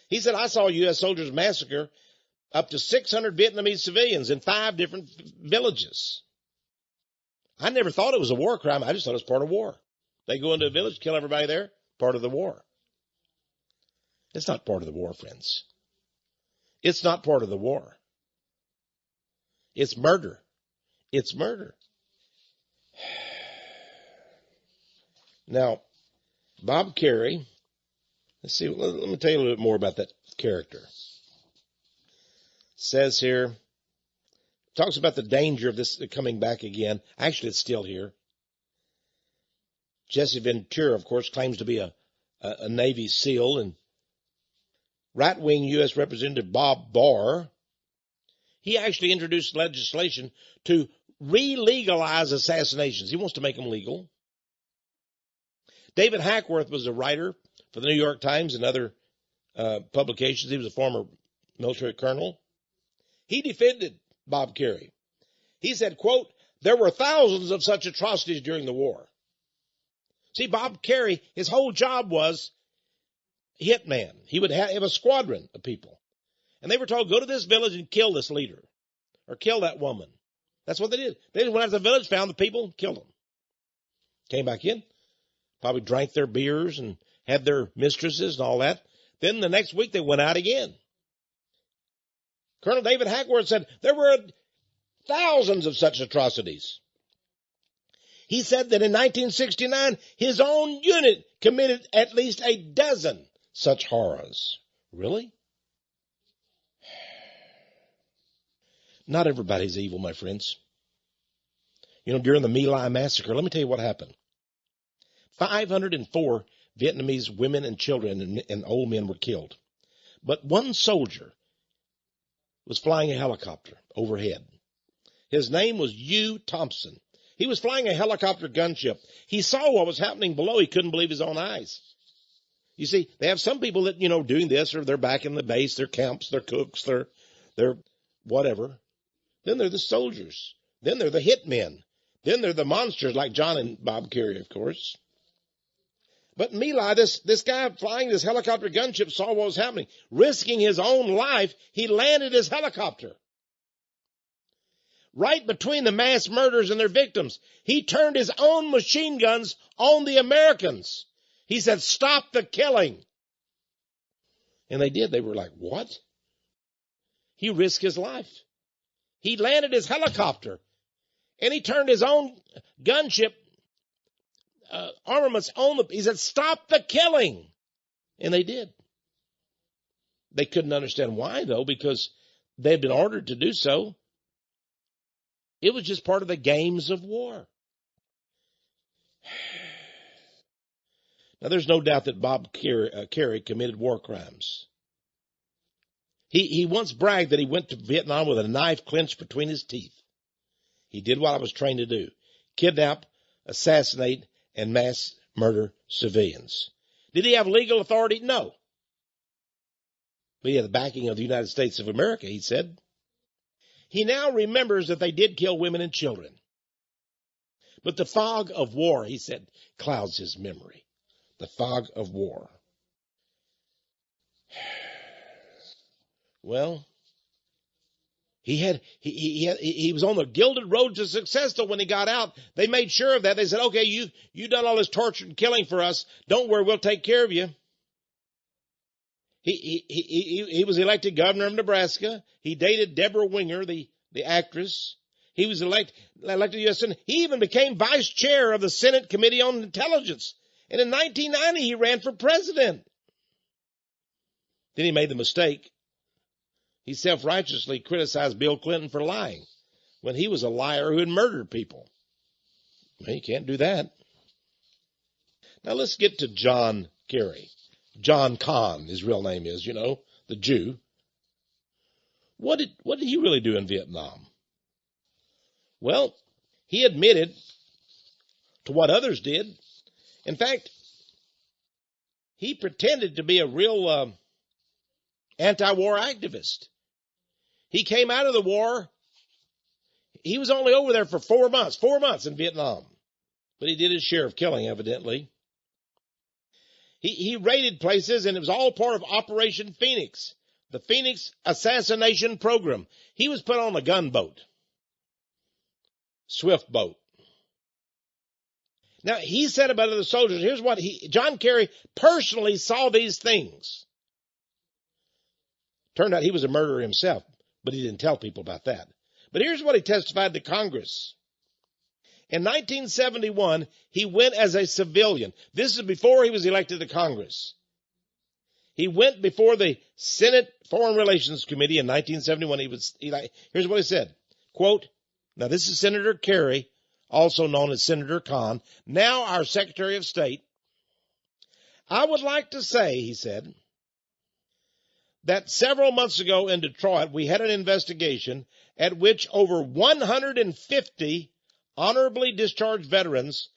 He said, I saw U.S. soldiers massacre up to 600 Vietnamese civilians in 5 different villages. I never thought it was a war crime. I just thought it was part of war. They go into a village, kill everybody there, part of the war. It's not part of the war, friends. It's not part of the war. It's murder. It's murder. Now, Bob Kerrey, let's see, let me tell you a little bit more about that character. Says here, talks about the danger of this coming back again. Actually, it's still here. Jesse Ventura, of course, claims to be a Navy SEAL, and right-wing U.S. Representative Bob Barr, he actually introduced legislation to re-legalize assassinations. He wants to make them legal. David Hackworth was a writer for the New York Times and other publications. He was a former military colonel. He defended Bob Kerrey. He said, quote, there were thousands of such atrocities during the war. See, Bob Kerrey, his whole job was hitman. He would have a squadron of people. And they were told, go to this village and kill this leader or kill that woman. That's what they did. They just went out to the village, found the people, killed them. Came back in, probably drank their beers and had their mistresses and all that. Then the next week they went out again. Colonel David Hackworth said there were thousands of such atrocities. He said that in 1969, his own unit committed at least a dozen such horrors. Really? Not everybody's evil, my friends. You know, during the My Lai massacre, let me tell you what happened. 504 Vietnamese women and children and old men were killed. But one soldier was flying a helicopter overhead. His name was Hugh Thompson. He was flying a helicopter gunship. He saw what was happening below. He couldn't believe his own eyes. You see, they have some people that, doing this, or they're back in the base, they're camps, they're cooks, they're whatever. Then they're the soldiers. Then they're the hitmen. Then they're the monsters like John and Bob Kerry, of course. But My Lai, this guy flying this helicopter gunship saw what was happening. Risking his own life, he landed his helicopter right between the mass murders and their victims. He turned his own machine guns on the Americans. He said, "Stop the killing." And they did. They were like, "What?" He risked his life. He landed his helicopter, and he turned his own gunship armaments on he said, "Stop the killing." And they did. They couldn't understand why, though, because they'd been ordered to do so. It was just part of the games of war. Now, there's no doubt that Bob Kerry committed war crimes. He once bragged that he went to Vietnam with a knife clenched between his teeth. He did what I was trained to do: kidnap, assassinate, and mass murder civilians. Did he have legal authority? No. But he had the backing of the United States of America, he said. He now remembers that they did kill women and children. But the fog of war, he said, clouds his memory. The fog of war. Well, he was on the gilded road to success, though. When he got out, they made sure of that. They said, "Okay, you done all this torture and killing for us. Don't worry, we'll take care of you." He was elected governor of Nebraska. He dated Deborah Winger, the actress. He was elected U.S. Senate. He even became vice chair of the Senate Committee on Intelligence. And in 1990, he ran for president. Then he made the mistake. He self-righteously criticized Bill Clinton for lying when he was a liar who had murdered people. Well, you can't do that. Now let's get to John Kerry. John Kahn, his real name is, the Jew. What did he really do in Vietnam? Well, he admitted to what others did. In fact, he pretended to be a real anti-war activist. He came out of the war. He was only over there for 4 months in Vietnam. But he did his share of killing, evidently. He raided places, and it was all part of Operation Phoenix, the Phoenix assassination program. He was put on a gunboat, swift boat. Now, he said about other soldiers, here's what John Kerry personally saw these things. Turned out he was a murderer himself, but he didn't tell people about that. But here's what he testified to Congress. In 1971, he went as a civilian. This is before he was elected to Congress. He went before the Senate Foreign Relations Committee in 1971. Here's what he said. Quote, now this is Senator Kerry, also known as Senator Kahn, now our Secretary of State. I would like to say, he said, that several months ago in Detroit, we had an investigation at which over 150 honorably discharged veterans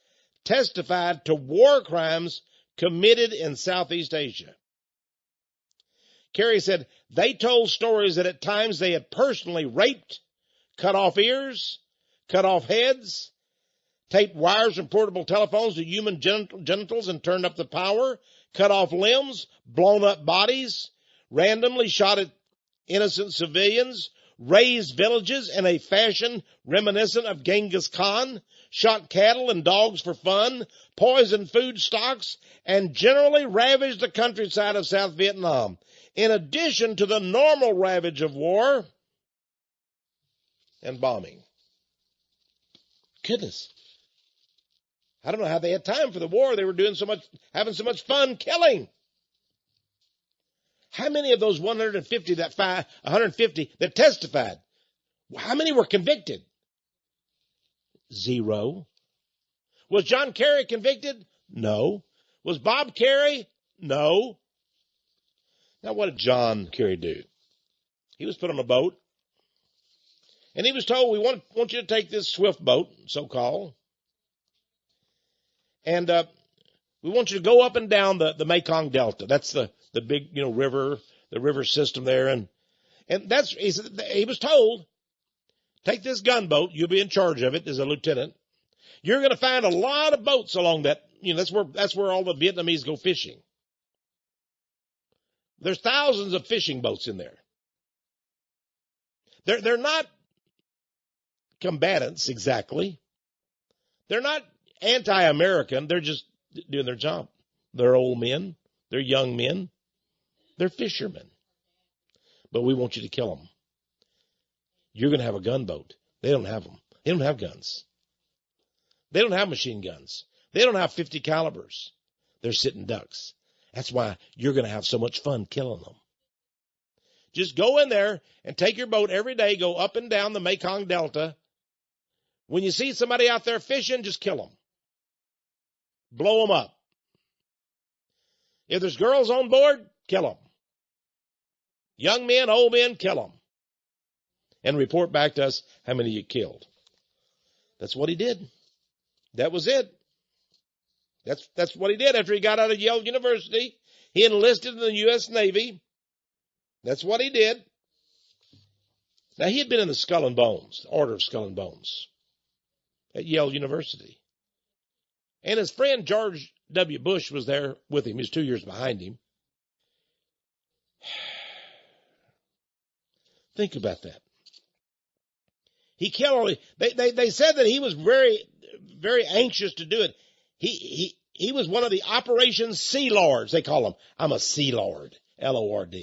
testified to war crimes committed in Southeast Asia. Kerry said they told stories that at times they had personally raped, cut off ears, cut off heads, taped wires from portable telephones to human genitals and turned up the power, cut off limbs, blown up bodies, randomly shot at innocent civilians, razed villages in a fashion reminiscent of Genghis Khan, shot cattle and dogs for fun, poisoned food stocks, and generally ravaged the countryside of South Vietnam. In addition to the normal ravage of war, and bombing. Goodness. I don't know how they had time for the war. They were having so much fun killing. How many of those 150 that testified, how many were convicted? 0. Was John Kerry convicted? No. Was Bob Kerry? No. Now what did John Kerry do? He was put on a boat, and he was told, we want you to take this swift boat, so-called, and we want you to go up and down the Mekong Delta. That's the big, river, the river system there. And he was told, take this gunboat. You'll be in charge of it as a lieutenant. You're going to find a lot of boats along that. That's where all the Vietnamese go fishing. There's thousands of fishing boats in there. They're not combatants exactly. They're not anti-American. They're just doing their job. They're old men. They're young men. They're fishermen. But we want you to kill them. You're going to have a gunboat. They don't have them. They don't have guns. They don't have machine guns. They don't have 50 calibers. They're sitting ducks. That's why you're going to have so much fun killing them. Just go in there and take your boat every day, go up and down the Mekong Delta. When you see somebody out there fishing, just kill them. Blow them up. If there's girls on board, kill them. Young men, old men, kill them. And report back to us how many you killed. That's what he did. That was it. That's what he did after he got out of Yale University. He enlisted in the U.S. Navy. That's what he did. Now, he had been in the Skull and Bones, the Order of Skull and Bones, at Yale University. And his friend George W. Bush was there with him. He was 2 years behind him. Think about that. He killed. They said that he was very, very anxious to do it. He was one of the Operation Sea Lords. They call him. I'm a Sea Lord. Lord.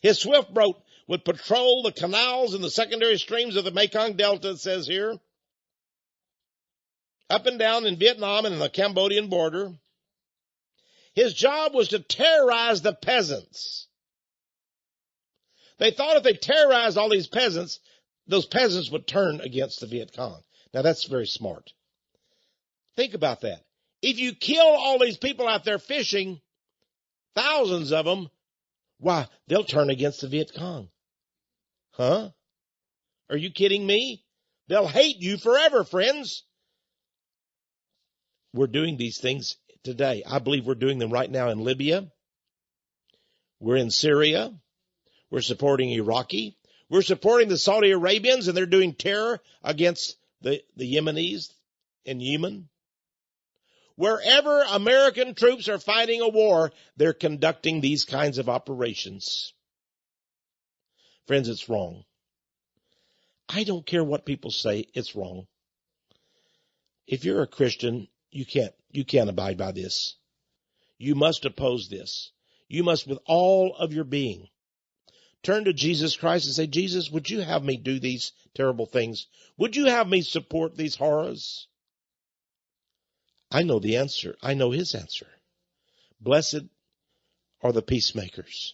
His swift boat would patrol the canals and the secondary streams of the Mekong Delta, it says here, up and down in Vietnam and in the Cambodian border. His job was to terrorize the peasants. They thought if they terrorized all these peasants, those peasants would turn against the Viet Cong. Now, that's very smart. Think about that. If you kill all these people out there fishing, thousands of them, why, they'll turn against the Viet Cong. Huh? Are you kidding me? They'll hate you forever, friends. We're doing these things today. I believe we're doing them right now in Libya. We're in Syria. We're supporting Iraqi. We're supporting the Saudi Arabians, and they're doing terror against the Yemenis in Yemen. Wherever American troops are fighting a war, they're conducting these kinds of operations. Friends, it's wrong. I don't care what people say, it's wrong. If you're a Christian, you can't abide by this. You must oppose this. You must, with all of your being, turn to Jesus Christ and say, Jesus, would you have me do these terrible things? Would you have me support these horrors? I know the answer. I know his answer. Blessed are the peacemakers.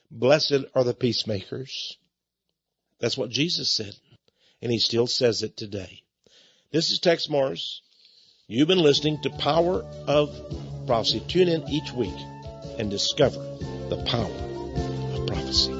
Blessed are the peacemakers. That's what Jesus said, and he still says it today. This is Texe MARRS. You've been listening to Power of Prophecy. Tune in each week and discover the power of prophecy.